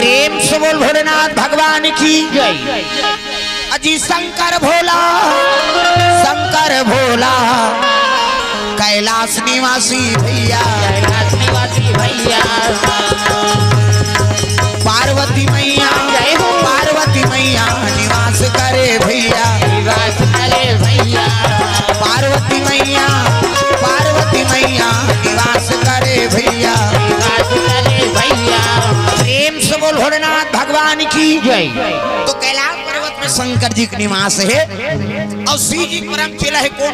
प्रेम से बोल भोलेनाथ भगवान की जय। अजी शंकर भोला कैलाश निवासी भैया पार्वती मैया जय हो पार्वती मैया निवास करे भैया पार्वती मैया निवास करे भैया प्रेम से बोल भोलेनाथ भगवान की जय। तो कैलाश पर्वत में शंकर जी का निवास है और शिव जी परम चेला है कौन?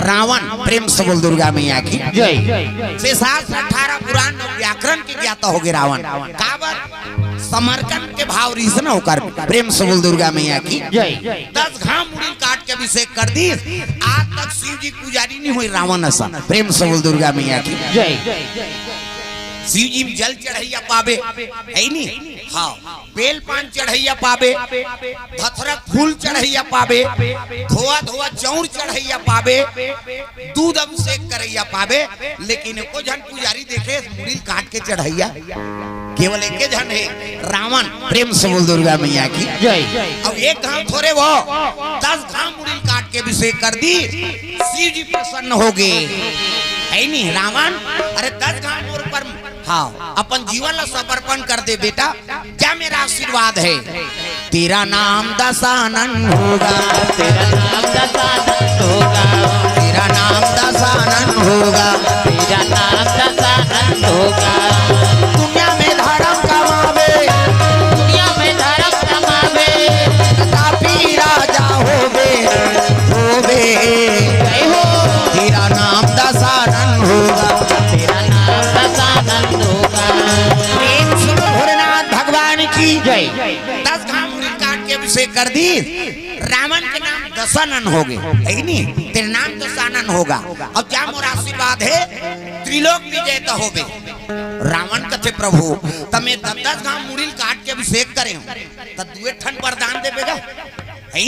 रावण। प्रेम से बोल दुर्गा मैया की जय। से 18 पुराण व्याकरण के ज्ञाता हो गए रावण काबर समरकंद के भाव रीसन होकर प्रेम से बोल दुर्गा मैया की जय। 10 घाम मुड़ी काट के अभिषेक कर दी। आज तक शिव जी पुजारी नहीं हुई रावण ऐसा। प्रेम से बोल दुर्गा मैया की जय। शिव जी जल चढ़ैया पावे है नी हाँ बेल पान चढ़ैया पावे धथरक फूल चढ़ैया पावे धोआ धोआ चौर चढ़ैया पावे दूध अभिषेक करैया पावे लेकिन एको जन पुजारी देखे मुड़ी काट के चढ़ैया केवल एक जन है रावण। प्रेम से बोल दुर्गा मैया की जय। अब एक घाम थोड़े वो 10 घाम मुड़ी काट के अभिषेक कर दी शिव जी प्रसन्न हो गए है नी रावण। अरे 10 घाम मोर पर हाँ अपन जीवन ला समर्पण कर दे बेटा क्या मेरा आशीर्वाद है। तेरा नाम दशानन होगा तेरा नाम दशानन होगा तेरा नाम दशानन होगा तेरा नाम दशानन होगा। दुनिया में धर्म कमावे काफी राजा होवे जय हो। तेरा नाम दशानन होगा तेरा नाम दशानन होगा। प्रेम से भोलेनाथ भगवान की जय। 10 घाम काट के अभिषेक कर दी रावण के नाम दशानन हो गए है नी तेरे नाम दशानन होगा। अब क्या मोर आशीर्वाद है त्रिलोक विजेता होवे। रावण कथे प्रभु तमे 10 घाम मुड़ी काट के अभिषेक करे तो 2 ठन वरदान देवेगा है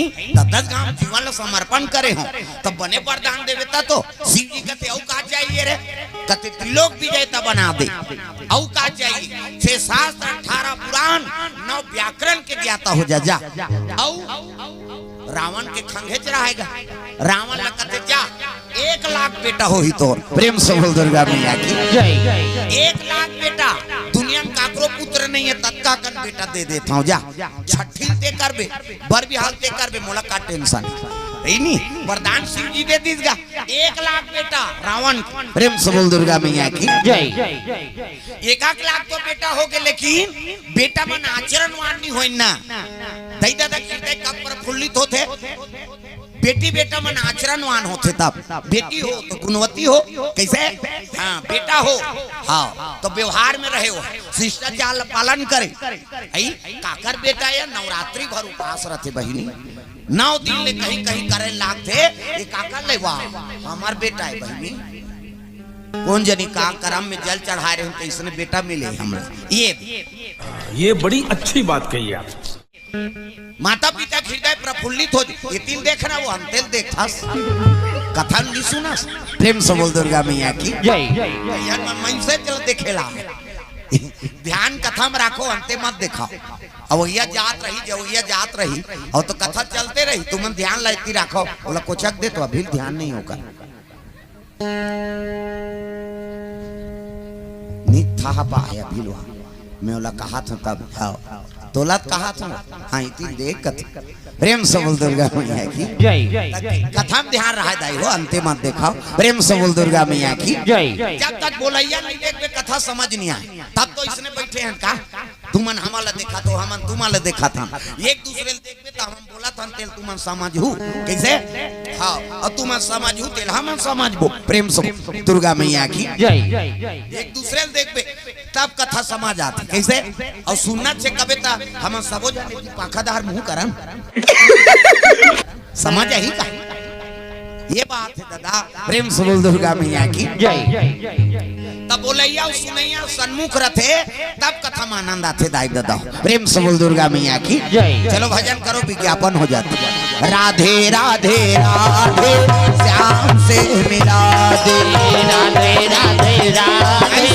10 घाम जीवन समर्पण करे हो तब बने वरदान देवे तो शिव जी कहते औ का चाहिए रे कहते त्रिलोक विजेता बना दे औ का चाहिए 6 शास्त्र 18 पुराण 9 व्याकरण के ज्ञाता हो जा औ रावण के खंगे चढ़ाएगा रावण ला कहते जा 1 लाख बेटा हो ही तो। प्रेम से बोल दुर्गा मैया की जय। 1 लाख बेटा दुनिया में काकरो पुत्र नहीं है तत्का कन बेटा दे देता हूँ जा छठी ते करबे बर बिहाल ते करबे मोला का टेंशन है नी वरदान शिव जी दे दीजगा 1 लाख बेटा रावण। प्रेम से बोल दुर्गा मैया की जय। 1 लाख तो बेटा हो गए लेकिन बेटा मन आचरणवान नहीं होई ना दई दादा कीर्तन कब प्रफुल्लित होते बेटी बेटा मन आचरणवान होते तब बेटी हो तो गुणवती हो कैसे हाँ बेटा हो हाँ तो व्यवहार में रहे हो शिष्टाचार पालन करे काकर बेटा या नवरात्रि भर उपास रहते बहिनी 9 दिन ले कहीं कहीं करे लागते ये काकर ले वाह हमार बेटा है बहिनी कौन जनी का करम में जल चढ़ा रहे हैं इसने बेटा मिले हमरा ये बड़ी अच्छी बात कही आप। माता पिता हृदय प्रफुल्लित हो ये तिल देखना वो हम तिल देखा कथा नहीं सुना। प्रेम से बोल दुर्गा मैया की जय। मन से चल देखेला ध्यान कथा में राखो अंते मत दिखाओ अब वही जात रही और तो कथा चलते रही तुम ध्यान लाती राखो बोला कोचक दे तो अभी ध्यान नहीं होगा था पाया अभी मैं बोला कहा था तब दौलत कहा था हाँ इतनी देख कथा। प्रेम से बोल दुर्गा मैया की जय। कथा में ध्यान रहा दाई हो अंतिम मत देखा। प्रेम से बोल दुर्गा मैया की जय। जब तक बोलैया नहीं देख कथा समझ नहीं आए तब तो इसने बैठे हैं का तुमन हमारा देखा तो हमन तुम्हारा देखा था एक दूसरे देख तो हम बोला था तेल तुमन समझू कैसे हाँ और तुमन समझू तेल हमन समझबो। प्रेम से दुर्गा मैया की जय। एक दूसरे देख तब कथा समझ आती कैसे और सुनना से कविता हम सबो जाने की पाखादार मुंह करम समझ आई का ये बात है दादा। प्रेम से बोल दुर्गा मैया की जय। तब बोलैया सुनैया सन्मुख रथे तब कथा में आनंद आते दाई दादा। प्रेम से बोल दुर्गा मैया की जय। चलो भजन करो विज्ञापन हो जाती है। राधे राधे राधे श्याम से मिला दे राधे राधे राधे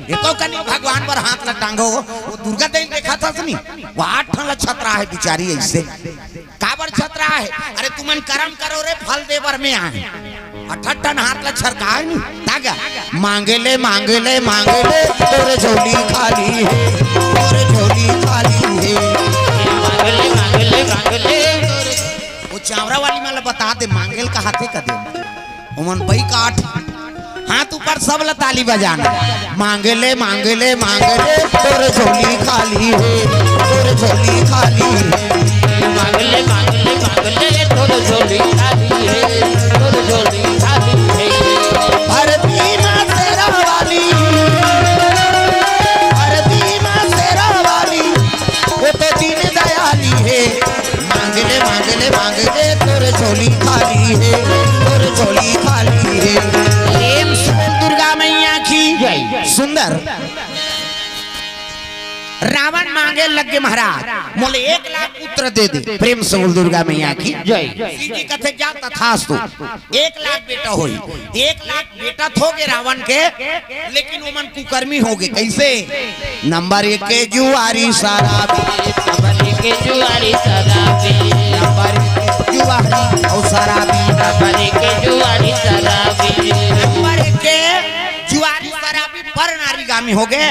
ये तो कनी भगवान पर हाथ न टांगो। वो दुर्गा देवी देखा था सुनी, वो 8 ठन छतरा है बिचारी ऐसे काबर छतरा है। अरे तुमन कर्म करो रे फल दे बर में आए 8 टन हाथ ला छरका है नी तागा मांगे ले तोरे झोली खाली है, तोरे झोली खाली है। मांगे ले वो चावरा वाली मला बता दे मांगेल का हाथे का दे उमन बई काट हाथ ऊपर सब ला ताली बजाना। मांगे ले तोरे झोली खाली है, तोरे झोली खाली है। मांगे ले तोरे झोली खाली है, तोरे झोली खाली है। भरती मां तेरा वाली, भरती मां तेरा वाली वो तो दीन दयाली है। मांगे ले तोरे झोली खाली है, तोरे झोली खाली है। दुर्गा मैया की सुंदर रावण मांगे लगे महाराज मोले 1 लाख पुत्र दे दे। प्रेम से बोल दुर्गा मैया की जय। सीधी कथे क्या तथास्तु 1 लाख बेटा होई। 1 लाख बेटा थोगे रावण के, लेकिन वो मन कुकर्मी हो गए। कैसे? नंबर 1 के जुआरी शराबी, नंबर 1 के जुआरी शराबी, नंबर 1 के जुआरी और शराबी, नंबर 1 के जुआरी शराबी, नंबर 1 के जुआरी शराबी पर नारीगामी हो गए।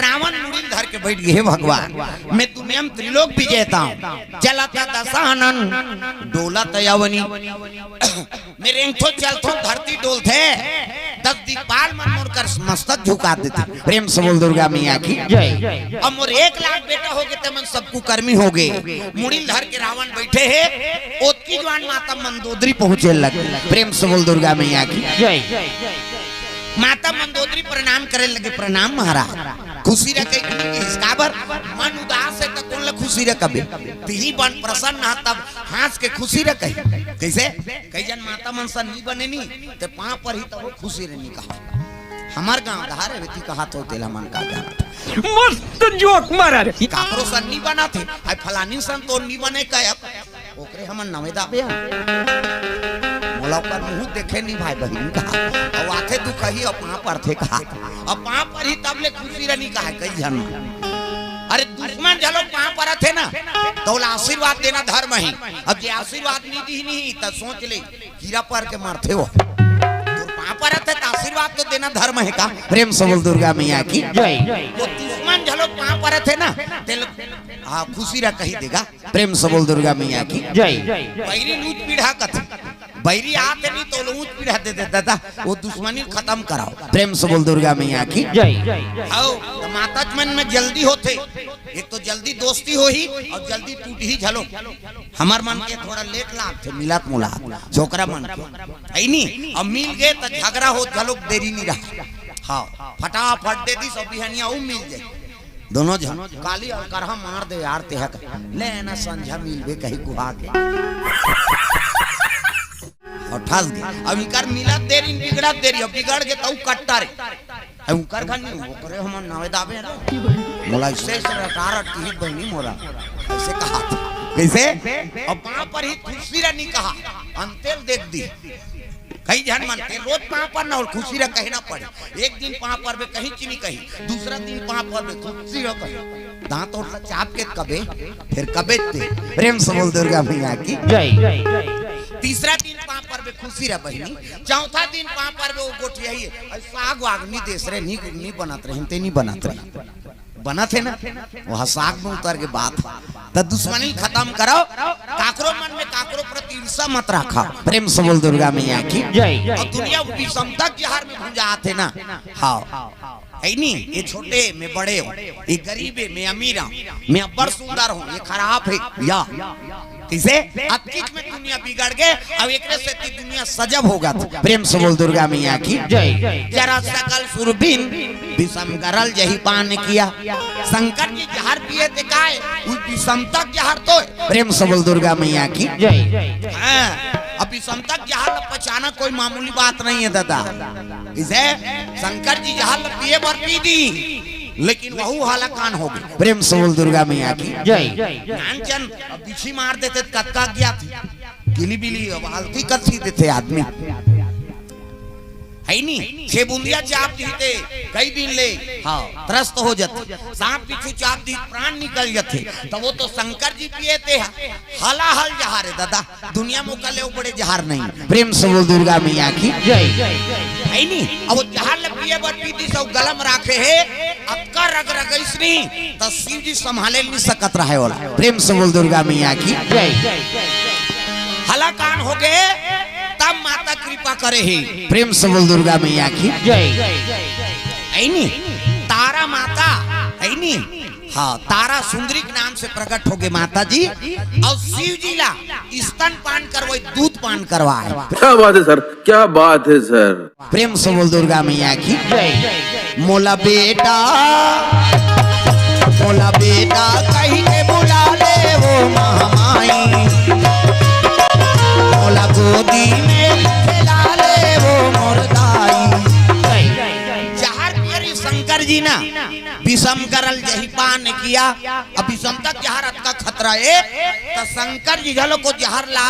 रावण मुड़ी धर के बैठ गए भगवान मैं दुनिया में त्रिलोक विजेता हूँ। चलता दशानन डोलत यवनी मेरे इंठो चलतो धरती डोलते 10 दिक्पाल मन मोर कर मस्तक झुका देते। प्रेम से बोल दुर्गा मैया की जय। अब मोर 1 लाख बेटा हो गए तो मन सबको कर्मी हो गए। मुड़ी धर के रावण बैठे है ओतकी जवान माता मंदोदरी पहुंचे लगे। प्रेम से बोल दुर्गा मैया की जय। माता मंदोदरी प्रणाम करे लगे। प्रणाम महाराज खुशी रखे इसकाबर मन उदास है तो कौन ला खुशी रखबे तिही बन प्रसन्न है तब हंस के खुशी रखे। कैसे कई जन माता मनसा नहीं बने नी ते पांव पर ही तो खुशी रहनी कहा। हमार गांव धारे व्यक्ति कहा तो तेला मन का जाना मस्त जोक मारा रे काकरो सन नहीं बना थे आई फलानी सन तो नहीं बने का ओकरे हमन नवे दाबे मोला पर मुंह देखे नहीं भाई बहन कहा और आथे तू कही अपना पर थे कहा अब पांव पर ही तब ले खुशी रहनी कहा कई जन। अरे दुश्मन जलो पांव पर थे ना तो आशीर्वाद देना धर्म ही। अब जे आशीर्वाद नहीं दी नहीं तो सोच ले कीड़ा पर के मारते हो पर तो आशीर्वाद तो देना धर्म है का। प्रेम से बोल दुर्गा मैया की जय। वो दुश्मन झलो पांव पर थे ना तेल हाँ खुशी रह कही देगा। प्रेम से बोल दुर्गा मैया की जय। बैरी लूट पीढ़ा कथे बैरी आते नहीं तो लूट पीढ़ा दे देता था वो दुश्मनी खत्म कराओ। प्रेम से बोल दुर्गा मैया की जय। आओ माता मन में जल्दी होते एक तो जल्दी दोस्ती हो ही और जल्दी टूट ही झलो। हमार मन के थोड़ा लेट लाग थे मिलात मुलात छोकरा मन के नहीं अब मिल गए तो झगड़ा हो झलो देरी नहीं रहा। हाँ फटाफट दे दी सब बिहनिया वो मिल जाए दोनों जन काली और करहा मार दे यार ते ले ना संझा मिल गए कहीं गुहा के और ठास दे। अब इनकार मिला देरी बिगड़ा देरी अब बिगड़ गए तो कट्टा रे अब कर खनी वो करे हम नवे दाबे मोला इससे सरकार की बहनी मोला ऐसे कहा था। कैसे अब वहां पर ही खुशी रहनी कहा अंतेल देख दी कहीं जन मनते रोज पांव पर ना और खुशी रह कहना पड़े। एक दिन पांव पर कहीं चीनी कही दूसरा दिन पांव पर खुशी रह कही दांत और चाप के कबे फिर कबे ते। प्रेम से बोल दुर्गा मैया की जय। तीसरा दिन पांव पर खुशी रह बहनी चौथा दिन पांव पर वो गोटिया ही साग वाग नहीं देश रहे नहीं बनाते रहे ते नहीं बनाते रहे बना थे ना वह साग में उतर के बात तो दुश्मनी खत्म करो। काकरो मन में काकरो प्रति ईर्ष्या मत रखा। प्रेम से बोल दुर्गा मैया की जय। और दुनिया विषमता के हार में भूंजा थे ना हाँ है नहीं ये छोटे में बड़े हो ये गरीबे में अमीर हूँ मैं अब्बर सुंदर हूँ ये खराब है या किसे अतीत में दुनिया बिगड़ गए अब एक से दुनिया सजब होगा। प्रेम से बोल दुर्गा मैया की जय। जरा सकल सुरबिन विषम करल जही पान किया शंकर जी जहर पिए थे काय उस विषमता जहर तो। प्रेम से बोल दुर्गा मैया की जय। अब विषमता जहर पहचाना कोई मामूली बात नहीं है दादा। इसे शंकर जी जहर पिए भर पी दी लेकिन वहू हालाकान हो गई। प्रेम से बोल दुर्गा मैया की जय। ज्ञानचंद बिछी मार देते कत्का गया थी गिली बिली हल्ती कच्ची देते आदमी है नहीं छे बुंदिया चाप दीते कई दिन ले हाँ त्रस्त हो जाते सांप पीछू चाप दी प्राण निकल जाते तो वो तो शंकर जी पिए थे हला हल जहार है दादा दुनिया में कले बड़े जहार नहीं प्रेम से बोल दुर्गा मैया की जय है नहीं अब वो जहार ले पिए बर पीती सब गलम राखे है अक्का रग रगईसनी तो शिव जी संभाले नहीं सकत रहे वाला प्रेम से बोल दुर्गा मैया की जय हला कान हो गए तब माता कृपा करे ही प्रेम से बोल दुर्गा मैया की जय है नहीं तारा माता है नहीं हाँ तारा सुंदरी के नाम से प्रकट हो गए माता जी और शिव जी ला स्तन पान करवाए दूध पान करवाए क्या बात है सर, क्या बात है सर। प्रेम से बोल दुर्गा मैया की जय मोला बेटा कहीं के बुला ले वो महामाई मोला गोदी में खिला ले वो मोरदाई जहर पियरी शंकर जी ना विषम करल जही पान किया अब विषम तक जहर का खतरा है तो शंकर जी झलो को जहर ला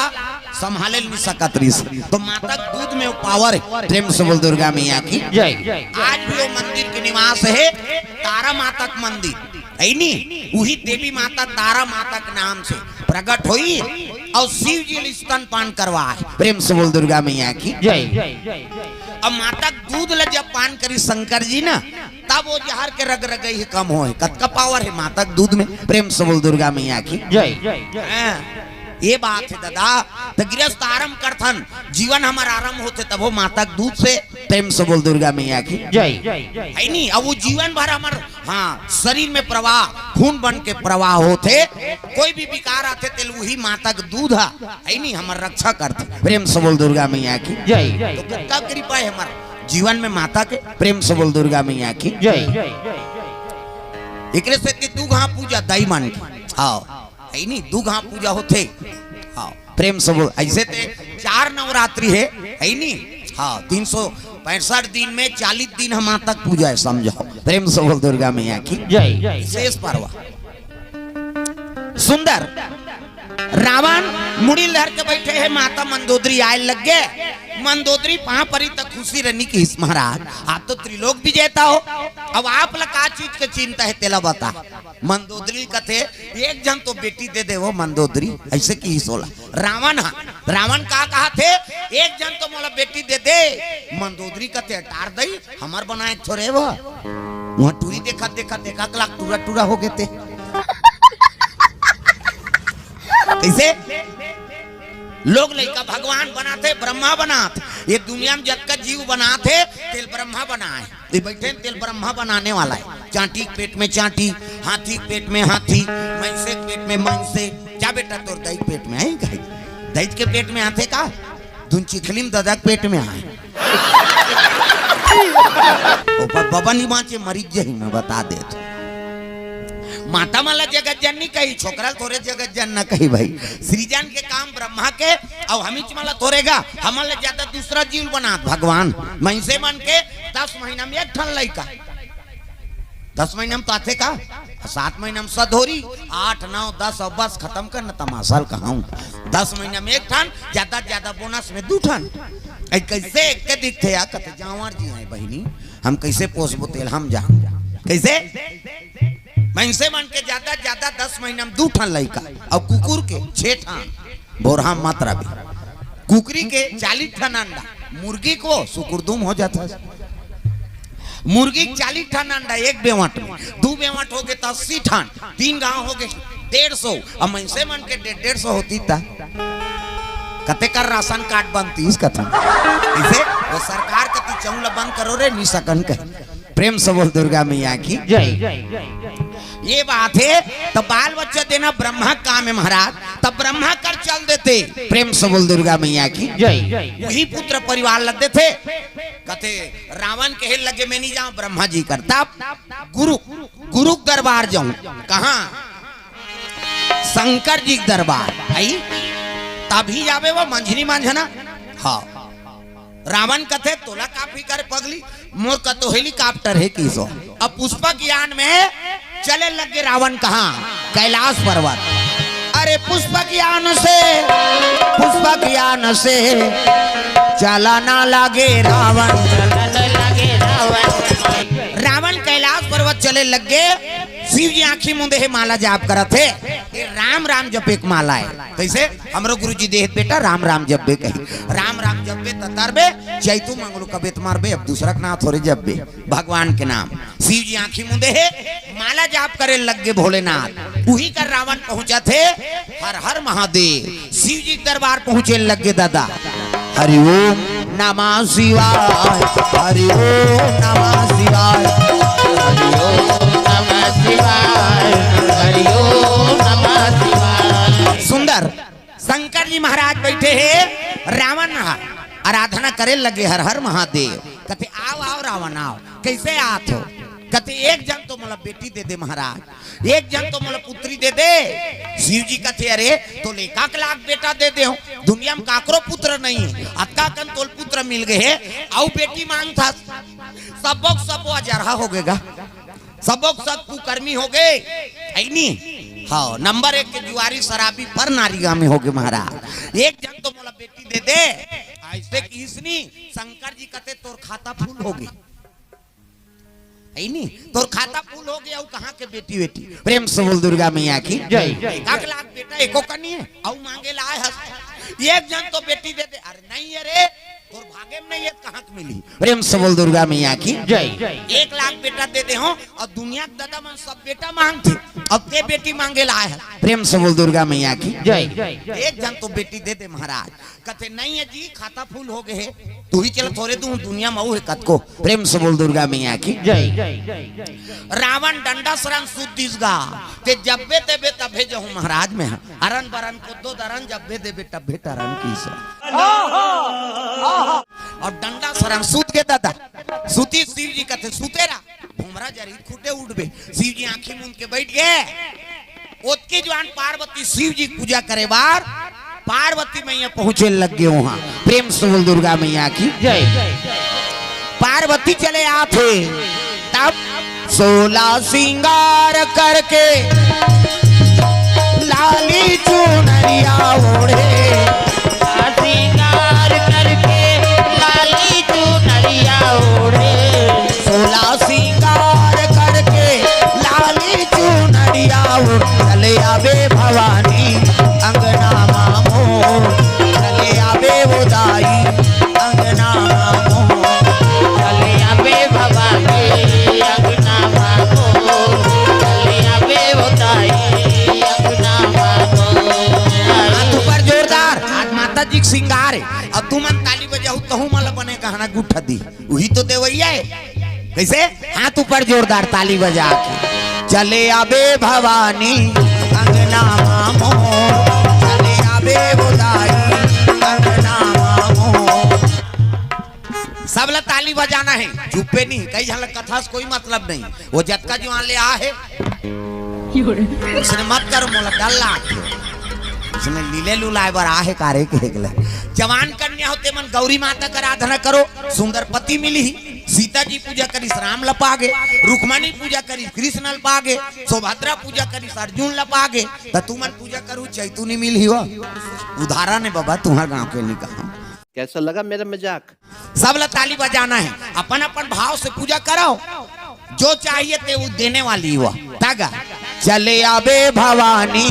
संभाले नहीं सकत रही तो माता दूध में पावर है प्रेम से बोल दुर्गा मैया की जय आज भी वो मंदिर के निवास है तारा माता का मंदिर है नहीं वही देवी माता तारा माता के नाम से प्रकट हुई और शिव जी स्तन पान करवाए प्रेम से बोल दुर्गा मैया की जय अब माता दूध ल जब पान करी शंकर जी ना तब वो जहर के रग रग ही कम हो कतका पावर है माता दूध में प्रेम से बोल दुर्गा मैया की जय ये बात है दादा तो गृहस्थ आरंभ करथन जीवन हमारा आरंभ होते तब वो माता दूध से प्रेम से बोल दुर्गा मैया की जय है नहीं अब वो जीवन भर हमार हाँ शरीर में प्रवाह खून बन के प्रवाह होते कोई भी विकार आते तेल वही माता का दूध है नहीं हमार रक्षा करते प्रेम से बोल दुर्गा मैया की जय तो कितना कृपा है हमारे जीवन में माता के प्रेम से बोल दुर्गा मैया की जय एक से तू घा पूजा दाई मान की हाँ है नहीं दू घा पूजा होते हाँ प्रेम से बोल ऐसे ते 4 नवरात्रि है नहीं हाँ 365 दिन में 40 दिन हम माता पूजा है समझो प्रेम से बोल दुर्गा मैया की जय शेष पर्व सुंदर रावण मुड़ी लहर के बैठे है माता मंदोदरी आए लग गए मंदोदरी पहां परी तक खुशी रहनी की महाराज आप तो त्रिलोक विजेता हो अब आप का चीज के चिंता है तेला बता मंदोदरी कथे एक जन तो बेटी दे दे वो मंदोदरी ऐसे की सोला रावण का कहा थे एक जन तो मोला बेटी दे दे मंदोदरी कथे टार दई हमार बनाए थोड़े वो वहां टूरी देखा लाख टूरा हो गए थे कैसे लोग लड़का भगवान बनाते ब्रह्मा बनाते ये दुनिया में जब का जीव बनाते तेल ब्रह्मा बनाए ये बैठे तेल ब्रह्मा बनाने वाला है चांटी पेट में चांटी हाथी पेट में हाथी मनसे पेट में मनसे क्या बेटा तोर दही पेट में आई गई दही के पेट में आते का धुन चिखलिम दादा पेट में आए ऊपर बाबा निमाचे मरीज जही में बता दे तो माता माला जगत जननी कही छोकरा थोड़े जगत जन न कही भाई सृजन के काम ब्रह्मा के और हमीच माला तोरेगा हमारे ज्यादा दूसरा जीव बना भगवान महिषे मन के 10 महीना में एक ठन लड़का 10 महीना में तो आते का 7 महीना में सधोरी 8 9 10 और बस खत्म कर न तमाशा कहा 10 महीना में एक ठन ज्यादा बोनस में 2 ठन कैसे एक के दिखते या कते जावर जी है बहनी हम कैसे पोसबो तेल हम जान कैसे मनसे मन के ज्यादा 10 महीना में 2 ठन लड़का और कुकुर के 6 ठन बोरहा मात्रा भी कुकरी के 40 ठन अंडा मुर्गी को सुकुरदुम हो जाता है मुर्गी 40 ठन अंडा एक बेवट में 2 बेवट हो गए तो 80 ठन 3 गांव हो गए 150 और मनसे मन के 150 होती था कते कर राशन कार्ड बनती इस कथन इसे वो सरकार कति चौला बंद करो रे निसकन कह प्रेम से बोल दुर्गा मैया की जय ये बात है तो बाल बच्चा देना ब्रह्मा काम है महाराज तब ब्रह्मा कर चल देते प्रेम से बोल दुर्गा मैया की जय वही पुत्र परिवार लग देते कहते रावण के लगे मैं नहीं जाऊं ब्रह्मा जी करता गुरु दरबार जाऊं कहा शंकर जी दरबार आई तभी जावे वो मंझनी मंझना हाँ रावण कथे तोला काफी कर पगली मोर का तो हेलीकॉप्टर है किसो अब पुष्पक यान में चले लगे रावण कहा कैलाश पर्वत अरे पुष्पक यान से चला ना लगे रावण चले लग गए। शिव जी आंखी मुंदे है माला जाप करत है। ये राम राम जपे एक माला है। कैसे हमरो गुरुजी देहत बेटा राम राम जपबे कही। राम राम जपबे ततारबे चैतू मंगलू कबे तुम्हारबे अब दूसरा के नाम थोड़े जपबे भगवान के नाम। शिव जी आंखी मुंदे है माला जाप करे लग गए भोलेनाथ। वही कर रावण पहुंचा थे। हर हर महादेव शिव जी दरबार पहुंचे लग गए दादा। हरि ओम नमः शिवाय, हरि ओम नमः शिवाय, हरि ओम नमः शिवाय, हरि ओम नमः शिवाय। सुंदर शंकर जी महाराज बैठे हैं। रावण आराधना करे लगे हर हर महादेव। कहते आओ आओ रावण आओ। कैसे आत हो? कहते एक जन तो मतलब बेटी दे दे महाराज, एक जन तो मतलब पुत्री दे दे। शिव जी कहते अरे तो लेकाक लाख बेटा दे दे हो, दुनिया में काकरो पुत्र नहीं है। अक्का कन तोल पुत्र मिल गए आओ बेटी मांग था। सबक सबो अजरहा हो गएगा, सबक सब कुकर्मी हो गए है नहीं। हाँ नंबर 1 के जुआरी शराबी पर नारीगा में हो गए महाराज। एक जन तो मतलब बेटी दे दे। ऐसे किसनी शंकर जी कहते तोर खाता फूल हो गई नहीं, तोर खाता फूल हो गया। कहाँ के बेटी बेटी प्रेम से बोल दुर्गा मैया की जय। एक लाख बेटा एको कनी है औ मांगे लाए हंस। एक जन तो बेटी दे दे। अरे नहीं अरे तोर भागे में नहीं है कहाँ के मिली। प्रेम से बोल दुर्गा मैया की जय। 1 लाख बेटा दे दे हो और दुनिया के दादा मन सब बेटा मांगते अब ते बेटी मांगे लाए है। प्रेम से बोल दुर्गा मैया की जय। एक जन तो बेटी दे दे महाराज। कहते नहीं है जी खाता फूल हो गए तू ही चल थोड़े दूं दुनिया में है कत को। प्रेम से बोल दुर्गा मैया की जय। रावण डंडा सरन सुद्दिसगा ते जब्बे देबे तबे जो महाराज में अरन बरन को दो दरन जब्बे देबे तबे तरन की से और डंडा सरन सूत के दादा सूती। शिव जी कहते सुतेरा घुमरा जरी खुटे उठबे। शिव जी आंखी मूंद के बैठ गए। ओतके जवान पार्वती शिव जी पूजा करे बार पार्वती मैया पहुंचे लग गए वहां। प्रेम से बोल दुर्गा मैया की जय। पार्वती चले आते तब 16 सिंगार करके लाली चुनरिया ओढ़े। श्रृंगार करके लाली चुनरिया ओढ़े। 16 सिंगार करके लाली चुनरिया ओढ़े। चले आवे भवानी अंगना मामो, चले आवे उदाई अंगना मामो, चले आवे भवानी अंगना मामो, चले आवे उदाई अंगना मामो। हाथ ऊपर जोरदार आज माता जी सिंगार है। अब तू मन ताली बजाऊ तहु मला बने कहना गुठा दी वही तो देवैया है। कैसे हाथ ऊपर जोरदार ताली बजा के चले आवे भवानी अंगना मामो, चले आवे उदाई अंगना मामो। सब ला ताली बजाना है चुप्पे नहीं। कई झल कथा से कोई मतलब नहीं। वो जतका जो ले आ है उसने मत करो मोला डल्ला उसने लीले लुलाए बर आहे कारे के हेगले। जवान कन्या होते मन गौरी माता का आराधना करो सुंदर पति मिली। सीता जी पूजा करिस राम लपागे, रुक्मणी पूजा करिस कृष्ण लपागे, सुभद्रा पूजा करिस अर्जुन लपागे। त तू मन पूजा करू चैतुनी मिली हो। उदाहरण है बाबा तुम्हारे गांव के निकाह। कैसा लगा मेरा मजाक? सब ला ताली बजाना है। अपन अपन भाव से पूजा करो जो चाहिए ते वो देने वाली हुआ तागा। चले आवे भवानी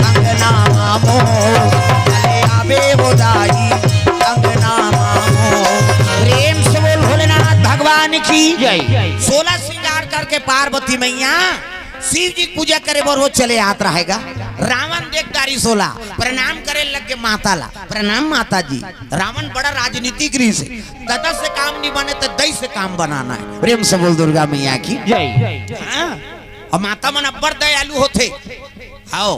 अंगना मामो, चले आवे उदाई अंगना मामो। प्रेम से बोल भोलेनाथ भगवान की जय। 16 श्रृंगार करके पार्वती मैया शिव जी पूजा करे बर वो चले आत रहेगा। रावण देख गारी 16 प्रणाम करे लग के माता ला। प्रणाम माता जी। रावण बड़ा राजनीतिक रीस है। दादा से काम नहीं बने तो दई से काम बनाना है। प्रेम से बोल दुर्गा मैया की जय। हाँ? और माता मन अब्बर दयालु होते। आओ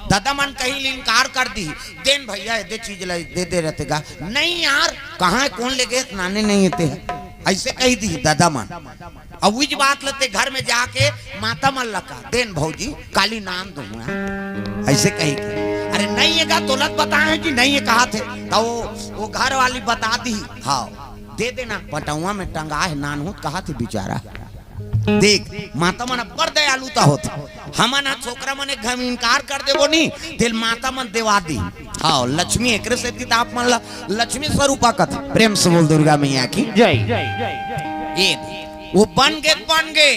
दादा मन कहीं इनकार कर दी देन भैया दे चीज दे दे रहते का नहीं यार कहाँ कौन ले गए नाने नहीं होते ऐसे कही दी दादा मन। अब उस बात लेते घर में जाके माता मन लगा देन भौजी काली नाम दूंगा ऐसे कही। अरे नहीं है का तोलत बताए कि नहीं है कहा थे तो वो घर वाली बता दी। हाँ दे देना पटुआ में टंगा है नानहूत कहा थे बेचारा। देख माता मन अब्बर दयालुता होता। हमन छोकरा मन घर में इनकार कर देवो नहीं तेल माता मन देवा दी। हाँ लक्ष्मी एक से आप मन लक्ष्मी स्वरूपा कथा। प्रेम से बोल दुर्गा मैया की जय। ये वो बन गए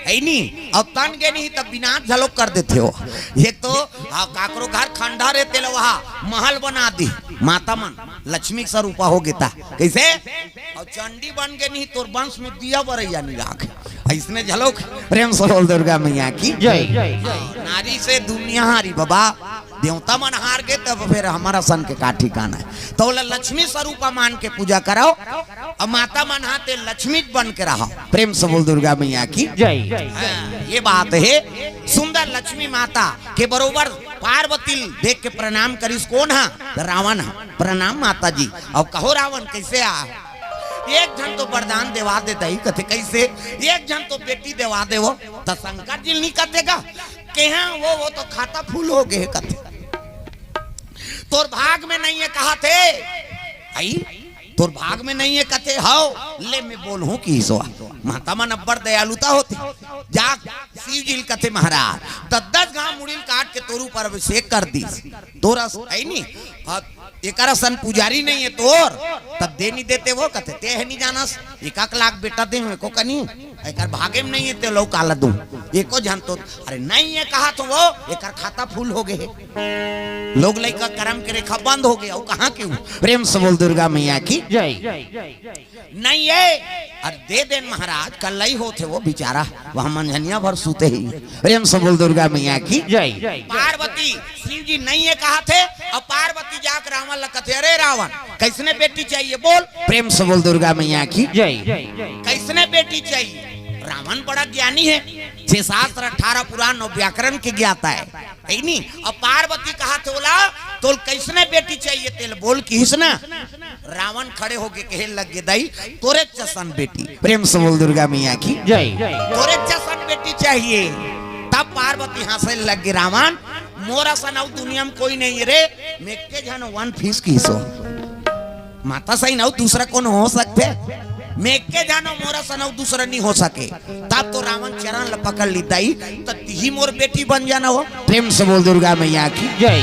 है नहीं अब तन के नहीं तब बिना झलोक कर देते हो। एक तो काकरो घर खंडा रहते वहाँ महल बना दी माता मन लक्ष्मी का रूपा हो गया कैसे और चंडी बन के नहीं तोर वंश में दिया बरैया नहीं राख इसने झलोक। प्रेम से बोल दुर्गा मैया की जय। नारी से दुनिया हारी बाबा देवता मन हार गए तब फिर हमारा सन के का ठिकाना है। तो बोला लक्ष्मी स्वरूपा मान के पूजा कराओ और माता मन हाथे लक्ष्मी बन के रहो। प्रेम से बोल दुर्गा मैया की जय। ये बात है सुंदर लक्ष्मी माता के बरोबर पार्वती देख के प्रणाम करिस कौन है रावण है। प्रणाम माता जी। अब कहो रावण कैसे आ एक जन तो वरदान देवा देता ही कथे कैसे एक जन तो बेटी देवा दे वो तो शंकर जी नहीं कथेगा के वो तो खाता फूल हो गए कथे तोर भाग में नहीं है कहा थे आई तोर भाग में नहीं है कथे हाओ ले मैं बोलूं कि सो माता मन अब्बर दयालुता होती जा शिव जी कथे महाराज 10 गांव मुड़िल काट के तोरू पर अभिषेक कर दी तोरा है नहीं एकारा सन पुजारी नहीं है तोर तब दे नहीं देते वो कथे ते है नहीं जानस 1 लाख बेटा दे को कनी एकर भागे में नहीं है ते लो काला दूं एको जान तो अरे नहीं है कहा तो वो एकर खाता फूल हो गए लोग लइका कर्म के रेखा बंद हो गया वो कहां क्यों। प्रेम से बोल दुर्गा मैया की जय। नहीं है और दे देन महाराज कल ही होते वो बेचारा वहां मंझनिया भर सूते ही। प्रेम से बोल दुर्गा मैया की जय। पार्वती शिव जी नहीं है कहा थे और पार्वती जाकर रावण लखते अरे रावण कैसने बेटी चाहिए बोल। प्रेम से बोल दुर्गा मैया की जय। कैसने बेटी चाहिए। रावण बड़ा ज्ञानी है 6 शास्त्र 18 पुराण और व्याकरण के ज्ञाता है नहीं। और पार्वती कहा थे बोला तो कैसने बेटी चाहिए तेल बोल की हिसना रावण खड़े होके कहे लग गए दाई तोरे चसन बेटी। प्रेम से बोल दुर्गा मैया की जय। तोरे चसन बेटी चाहिए। तब पार्वती हंसे लग गई रावण मोरा सनाऊ दुनिया में कोई नहीं रे मेके जानो 1 फीस की सो माता सही ना दूसरा कौन हो सकते मेके जानो मोरा सनाऊ दूसरा नहीं हो सके। तब तो रावण चरण पकड़ ली दाई तो ही मोर बेटी बन जाना हो। प्रेम से बोल दुर्गा मैया की जय।